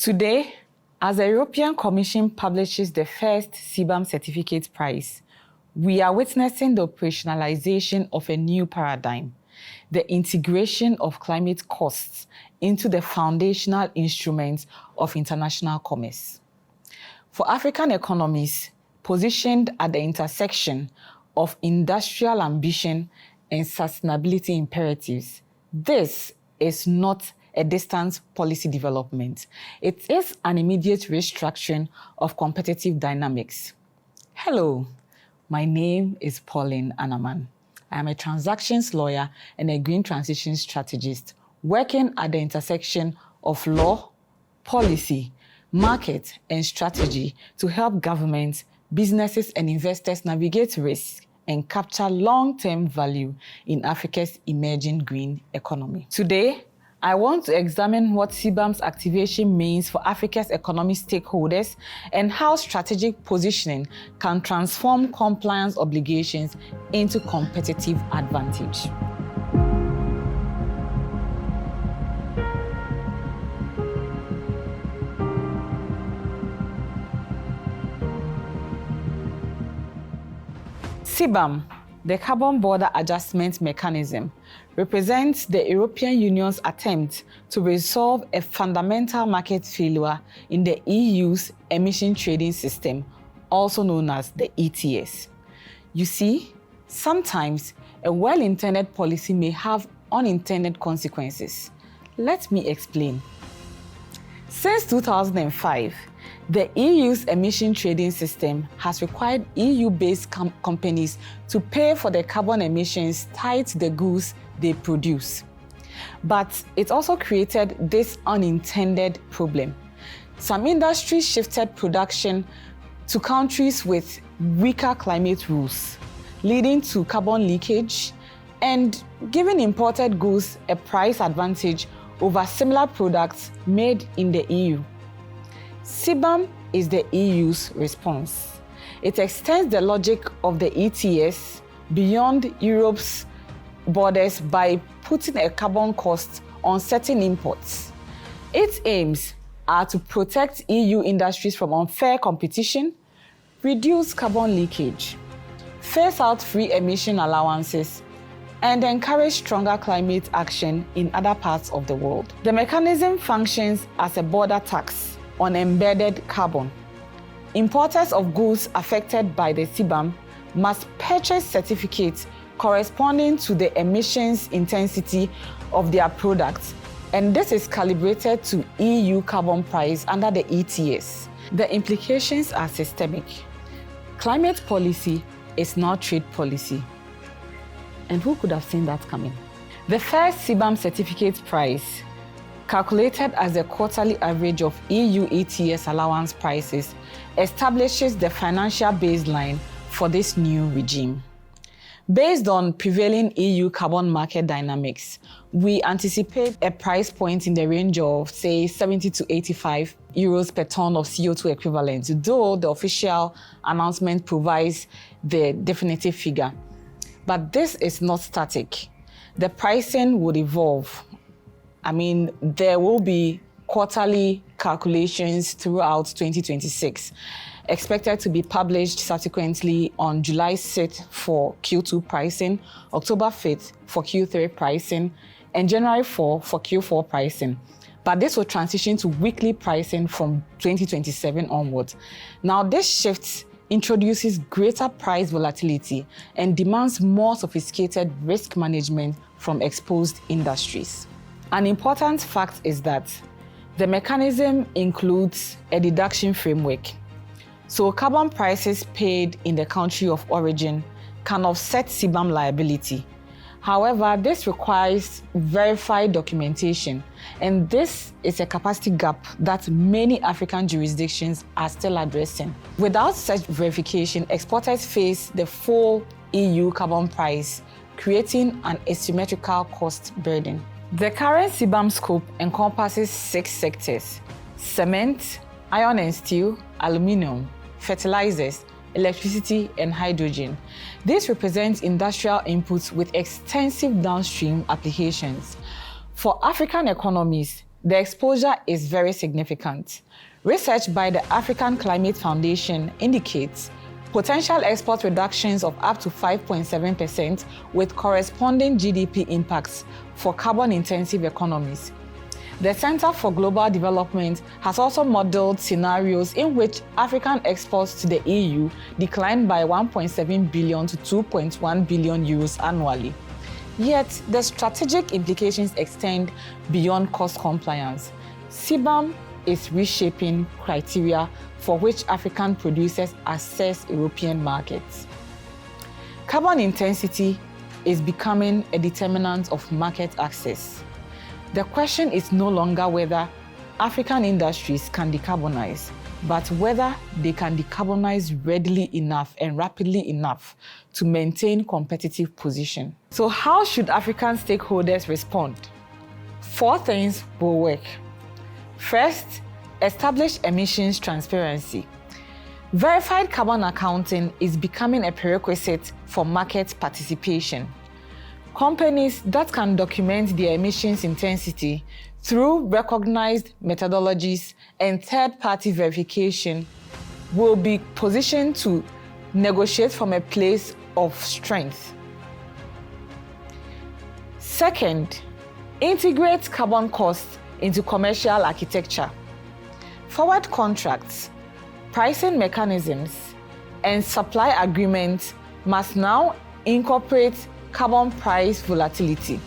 Today, as the European Commission publishes the first CBAM certificate price, we are witnessing the operationalization of a new paradigm, the integration of climate costs into the foundational instruments of international commerce. For African economies positioned at the intersection of industrial ambition and sustainability imperatives, this is not a distant policy development. It is an immediate restructuring of competitive dynamics. Hello, my name is Pauline Anaman. I am a transactions lawyer and a green transition strategist working at the intersection of law, policy, market, and strategy to help governments, businesses, and investors navigate risk and capture long-term value in Africa's emerging green economy. Today, I want to examine what CBAM's activation means for Africa's economic stakeholders and how strategic positioning can transform compliance obligations into competitive advantage. CBAM, the Carbon Border Adjustment Mechanism, represents the European Union's attempt to resolve a fundamental market failure in the EU's emission trading system, also known as the ETS. You see, sometimes a well-intended policy may have unintended consequences. Let me explain. Since 2005, the EU's emission trading system has required EU-based companies to pay for the carbon emissions tied to the goods they produce. But it also created this unintended problem. Some industries shifted production to countries with weaker climate rules, leading to carbon leakage and giving imported goods a price advantage over similar products made in the EU. CBAM is the EU's response. It extends the logic of the ETS beyond Europe's borders by putting a carbon cost on certain imports. Its aims are to protect EU industries from unfair competition, reduce carbon leakage, phase out free emission allowances, and encourage stronger climate action in other parts of the world. The mechanism functions as a border tax on embedded carbon. Importers of goods affected by the CBAM must purchase certificates corresponding to the emissions intensity of their products, and this is calibrated to EU carbon price under the ETS. The implications are systemic. Climate policy is now trade policy. And who could have seen that coming? The first CBAM certificate price, calculated as the quarterly average of EU ETS allowance prices, establishes the financial baseline for this new regime. Based on prevailing EU carbon market dynamics, we anticipate a price point in the range of, say, 70 to 85 euros per ton of CO2 equivalent, though the official announcement provides the definitive figure. But this is not static. The pricing would evolve. There will be quarterly calculations throughout 2026, expected to be published subsequently on July 6th for Q2 pricing, October 5th for Q3 pricing, and January 4th for Q4 pricing. But this will transition to weekly pricing from 2027 onwards. Now, this shift introduces greater price volatility and demands more sophisticated risk management from exposed industries. An important fact is that the mechanism includes a deduction framework. So carbon prices paid in the country of origin can offset CBAM liability. However, this requires verified documentation, and this is a capacity gap that many African jurisdictions are still addressing. Without such verification, exporters face the full EU carbon price, creating an asymmetrical cost burden. The current CBAM scope encompasses 6 sectors: cement, iron and steel, aluminum, fertilizers, electricity, and hydrogen. This represents industrial inputs with extensive downstream applications. For African economies, the exposure is very significant. Research by the African Climate Foundation indicates potential export reductions of up to 5.7% with corresponding GDP impacts for carbon-intensive economies. The Center for Global Development has also modeled scenarios in which African exports to the EU decline by 1.7 billion to 2.1 billion euros annually. Yet, the strategic implications extend beyond cost compliance. CBAM is reshaping criteria for which African producers assess European markets. Carbon intensity is becoming a determinant of market access. The question is no longer whether African industries can decarbonize, but whether they can decarbonize readily enough and rapidly enough to maintain competitive position. So how should African stakeholders respond? 4 things will work. First, establish emissions transparency. Verified carbon accounting is becoming a prerequisite for market participation. Companies that can document their emissions intensity through recognized methodologies and third-party verification will be positioned to negotiate from a place of strength. Second, integrate carbon costs into commercial architecture. Forward contracts, pricing mechanisms, and supply agreements must now incorporate carbon price volatility.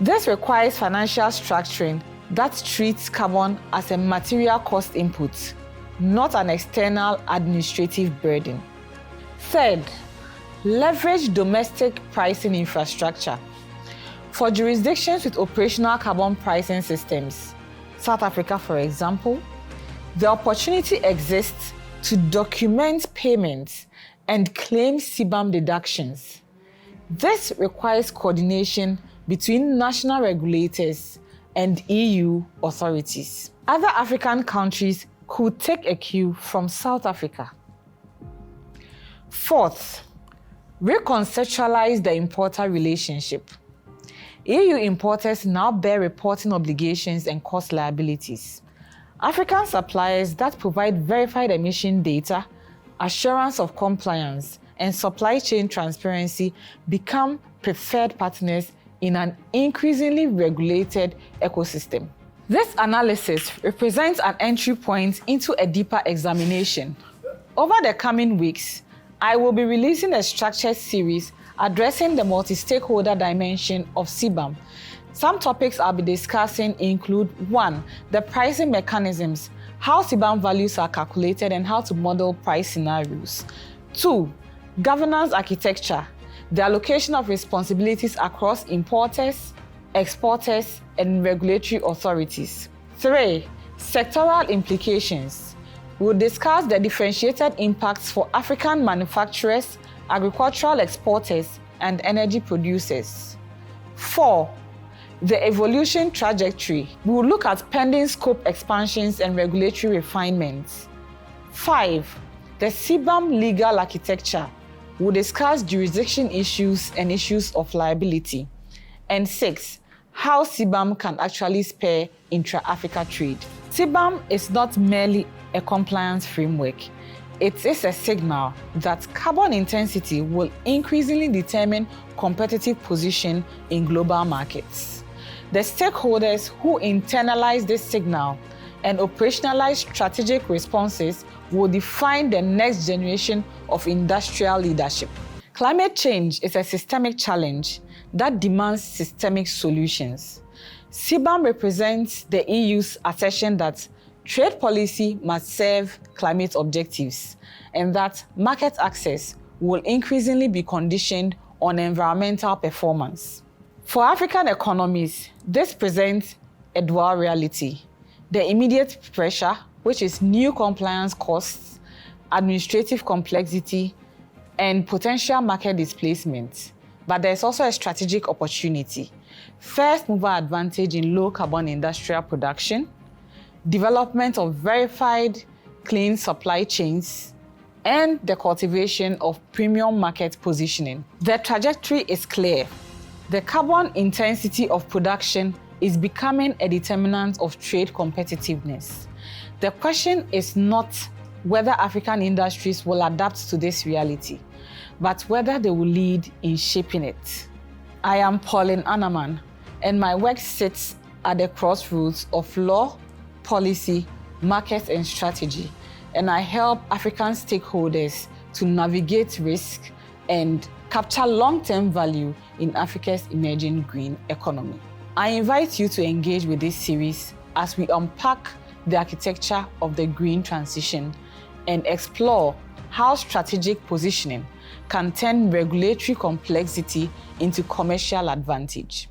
This requires financial structuring that treats carbon as a material cost input, not an external administrative burden. Third, leverage domestic pricing infrastructure. For jurisdictions with operational carbon pricing systems, South Africa, for example, the opportunity exists to document payments and claim CBAM deductions. This requires coordination between national regulators and EU authorities. Other African countries could take a cue from South Africa. Fourth, reconceptualize the importer relationship. EU importers now bear reporting obligations and cost liabilities. African suppliers that provide verified emission data, assurance of compliance, and supply chain transparency become preferred partners in an increasingly regulated ecosystem. This analysis represents an entry point into a deeper examination. Over the coming weeks, I will be releasing a structured series addressing the multi-stakeholder dimension of CBAM. Some topics I'll be discussing include 1. The pricing mechanisms, how CBAM values are calculated and how to model price scenarios. 2. Governance architecture, the allocation of responsibilities across importers, exporters, and regulatory authorities. 3. Sectoral implications. We'll discuss the differentiated impacts for African manufacturers, agricultural exporters, and energy producers. 4. The evolution trajectory. We will look at pending scope expansions and regulatory refinements. 5. The CBAM legal architecture. We'll discuss jurisdiction issues and issues of liability. And 6. How CBAM can actually spur intra-Africa trade. CBAM is not merely a compliance framework. It is a signal that carbon intensity will increasingly determine competitive position in global markets. The stakeholders who internalize this signal and operationalize strategic responses will define the next generation of industrial leadership. Climate change is a systemic challenge that demands systemic solutions. CBAM represents the EU's assertion that trade policy must serve climate objectives and that market access will increasingly be conditioned on environmental performance. For African economies, this presents a dual reality. The immediate pressure, which is new compliance costs, administrative complexity, and potential market displacement. But there's also a strategic opportunity. First mover advantage in low carbon industrial production, development of verified clean supply chains, and the cultivation of premium market positioning. The trajectory is clear. The carbon intensity of production is becoming a determinant of trade competitiveness. The question is not whether African industries will adapt to this reality, but whether they will lead in shaping it. I am Pauline Anaman, and my work sits at the crossroads of law, policy, market, and strategy, and I help African stakeholders to navigate risk and capture long-term value in Africa's emerging green economy. I invite you to engage with this series as we unpack the architecture of the green transition and explore how strategic positioning can turn regulatory complexity into commercial advantage.